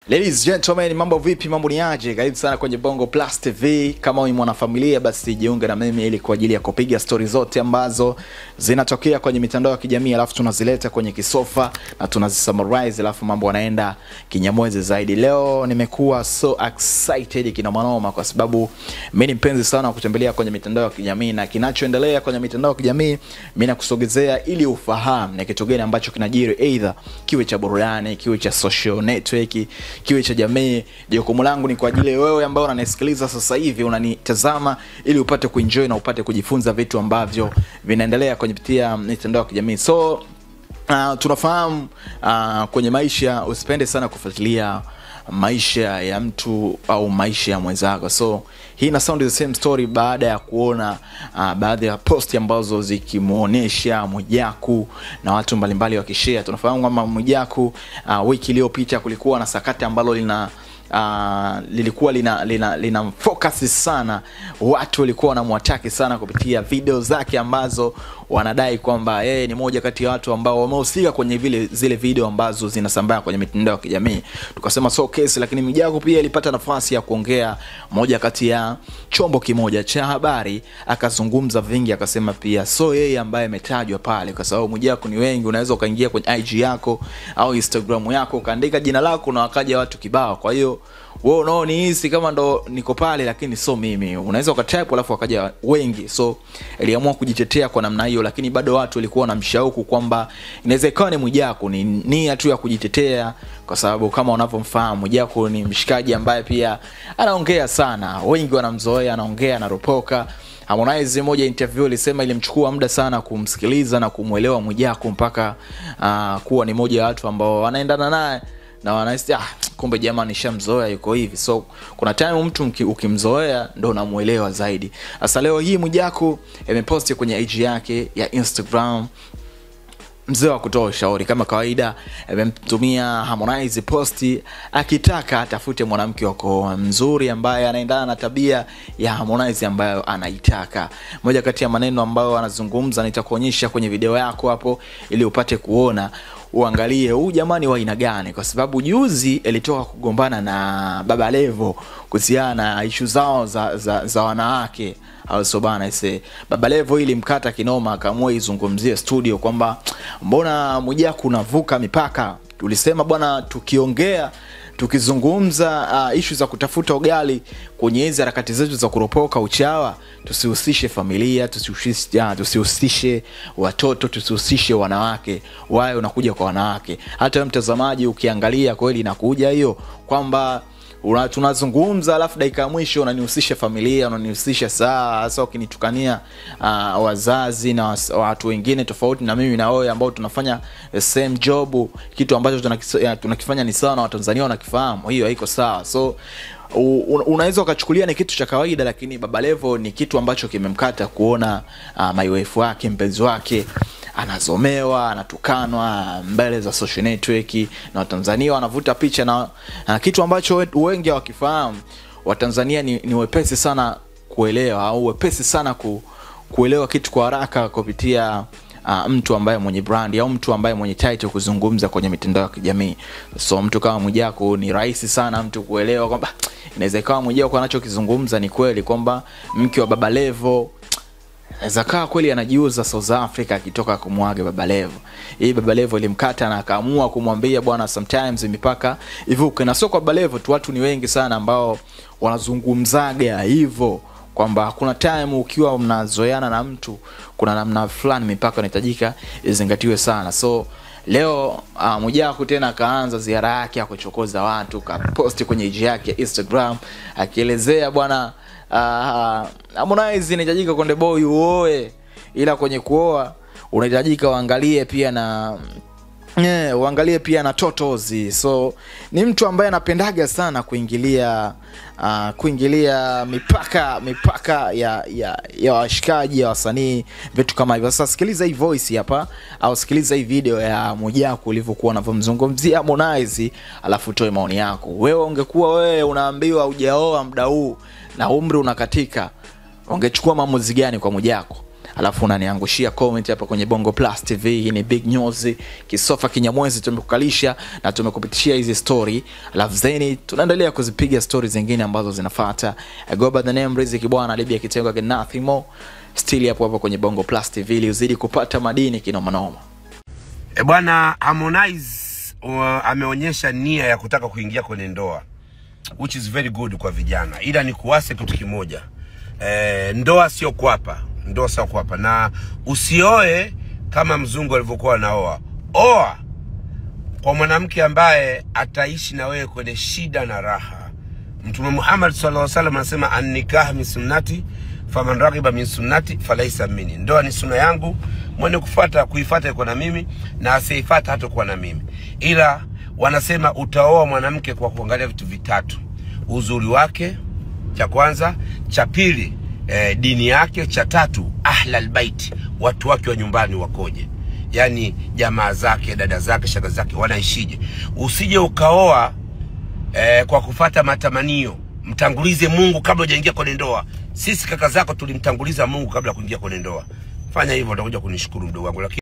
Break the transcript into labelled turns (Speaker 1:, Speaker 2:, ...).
Speaker 1: Ladies and gentlemen, mambo vipi, mambo ni aje? Karibu sana kwenye Bongo Plus TV. Kama wewe mwanafamilia basi jiunge na mimi ili kwa ajili ya kupiga story zote ambazo zinatokea kwenye mitandao ya kijamii, alafu tunazileta kwenye kisofa na tunazisummarize, alafu mambo yanaenda kinyamwezi zaidi. Leo nimekuwa so excited kinamanoma kwa sababu mimi ni mpenzi sana wa kutembelea kwenye mitandao ya kijamii, na kinachoendelea kwenye mitandao ya kijamii mimi nakusogezea ili ufahamu ni kitu gani ambacho kinajiri, either kiwe cha burudani, kiwe cha social network, kiwe cha jamii. Jukumu langu ni kwa ajili wewe ambao unanisikiliza sasa hivi, unanitazama, ili upate kuenjoy na upate kujifunza vitu ambavyo vinaendelea kwenye pitia mitandao ya kijamii. So tunafahamu kwenye maisha usipende sana kufuatilia maisha ya mtu au maisha ya mwenzako. So hii na sound the same story baada ya kuona baadhi ya post ambazo zikimuonesha Mwijaku na watu mbalimbali wakishare. Tunafahamu kwamba Mwijaku wiki iliyopita kulikuwa na sakata ambalo lilikuwa lina focus sana, watu walikuwa wanamwataki sana kupitia video zake ambazo wanadai kwamba yeye ni moja kati ya watu ambao wamehusika kwenye zile video ambazo zinasambaa kwenye mitandao ya kijamii. Tukasema so case, lakini Mwijaku pia alipata nafasi ya kuongea moja kati ya chombo kimoja cha habari, akazungumza vingi, akasema pia so yeye ambaye ametajwa pale, kwa sababu Mwijaku ni wengi, unaweza ukaingia kwenye IG yako au Instagram yako ukaandika jina lako na wakaja watu kibao. Kwa hiyo wewe unaona hisi kama ndo niko pale, lakini so mimi. Unaweza ukatype alafu wakaja wengi. So aliamua kujitetea kwa namna hiyo, lakini bado watu walikuwa wanamshauku kwamba inawezekana ni Mwijaku ni nia tu ya kujitetea, kwa sababu kama unavyomfahamu Mwijaku ni mshikaji ambaye pia anaongea sana, wengi wanamzoea, anaongea, anaropoka. Harmonize moja interview alisema ilimchukua muda sana kumsikiliza na kumuelewa Mwijaku mpaka kuwa ni moja ya watu ambao wanaendana naye na wanahisi kumbe jamani nishamzoea yuko hivi. So kuna time mtu ukimzoea ndo unamuelewa zaidi. Sasa leo hii Mwijaku ameposti kwenye IG yake ya Instagram mzee wa kutoa ushauri. Kama kawaida amemtumia Harmonize posti akitaka atafute mwanamke wako mzuri ambaye anaendana na tabia ya Harmonize ambayo anaitaka. Moja kati ya maneno ambayo anazungumza nitakuonyesha kwenye video yako hapo ili upate kuona, uangalie huyu jamani wa aina gani, kwa sababu juzi alitoka kugombana na Baba Levo kuhusiana na issue zao za wanawake. Au so bana Baba Levo ili mkata kinoma, akaamua izungumzie studio kwamba mbona Mwijaku unavuka mipaka. Tulisema bwana tukizungumza issue za kutafuta ugali kwenye hizo harakati zetu za kuropoka uchawa, tusihusishe familia, tusihusishe watoto, tusihusishe wanawake. Wao unakuja kwa wanawake. Hata mtazamaji ukiangalia kweli inakuja hiyo kwamba tunazungumza alafu dakika ya mwisho unanihusisha familia, unanihusisha sasa ukinitukania wazazi na watu wengine tofauti na mimi na wewe ambao tunafanya same job, kitu ambacho tunakifanya ni sawa na Watanzania wanakifahamu. Hiyo haiko sawa. So unaweza ukachukulia ni kitu cha kawaida, lakini Baba Levo ni kitu ambacho kimemkata kuona my wife wake, mpenzi wake anazomewa, anatukanwa mbele za social network na Watanzania wanavuta picha na kitu ambacho wengi hawakifahamu. Watanzania ni wepesi sana kuelewa, au wepesi sana kuelewa kitu kwa haraka kupitia mtu ambaye mwenye brand au mtu ambaye mwenye title kuzungumza kwenye mitandao ya kijamii. So mtu kama Mwijaku ni rahisi sana mtu kuelewa kwamba inawezekana Mwijaku anachokizungumza ni kweli, kwamba mke wa Baba Levo Zaka kweli anajiuza South Africa akitoka kumwaga Baba Levo. Hii Baba Levo ilimkata na akaamua kumwambia bwana sometimes mipaka ivuke. Na sio kwa Baba Levo tu, watu ni wengi sana ambao wanazungumzaga hivyo kwamba kuna time ukiwa mnazoeana na mtu kuna namna fulani mipaka inahitajika izingatiwe sana. So leo Mwijaku tena kaanza ziara yake ya kuchokoza watu, kaposti kwenye IG yake ya Instagram akielezea bwana Harmonize inahitajika Konde Boy uoe, ila kwenye kuoa unahitajika uangalie pia na totozi. So ni mtu ambaye anapendaga sana kuingilia mipaka ya washikaji, ya wasanii, vitu kama hivyo. Sasa sikiliza hii voice hapa, au sikiliza hii video ya Mwijaku ulivyokuwa anavomzungumzia Harmonize, alafu toe maoni yako. Wewe ungekuwa wewe unaambiwa hujaoa muda huu na umri unakatika, ungechukua maamuzi gani kwa Mwijaku? alafu unaniangushia comment hapa kwenye Bongo Plus TV. Hii ni Big News, Kisofa Kinyamwezi, tumekukalisha na tumekupitishia hizi story. Alafu zeni tunaendelea kuzipiga stories zingine ambazo zinafuata. I go by the name Riziki bwana, Libya kitengo kwa nothing more. Still hapo kwenye Bongo Plus TV ili uzidi kupata madini kinoma noma.
Speaker 2: Bwana Harmonize ameonyesha nia ya kutaka kuingia kwenye ndoa, which is very good kwa vijana. Ila ni kuase kitu kimoja. Ndoa sio kwapa. Ndoa sio kwapa. Na usioe kama mzungu alivyokuwa anaoa. Oa kwa mwanamke ambaye ataishi na wewe kwenye shida na raha. Mtume Muhammad sallallahu alaihi wasallam anasema an-nikah min sunnati faman raghiba min sunnati falaysa minni. Ndoa ni sunna yangu, mwenye kuifuata yuko na mimi, na asiyefuata hatakuwa na mimi. Ila wanasema utaoa mwanamke kwa kuangalia vitu vitatu: uzuri wake, cha kwanza; cha pili dini yake; cha tatu ahlal bait, watu wake wa nyumbani wakoje, yani jamaa zake, dada zake, shaka zake wanaishije. Usije ukaoa kwa kufuata matamanio. Mtangulize Mungu kabla hujaingia kwenye ndoa. Sisi kaka zako tulimtanguliza Mungu kabla kuingia kwenye ndoa. Fanya hivyo utakuja kunishukuru mdogo wangu.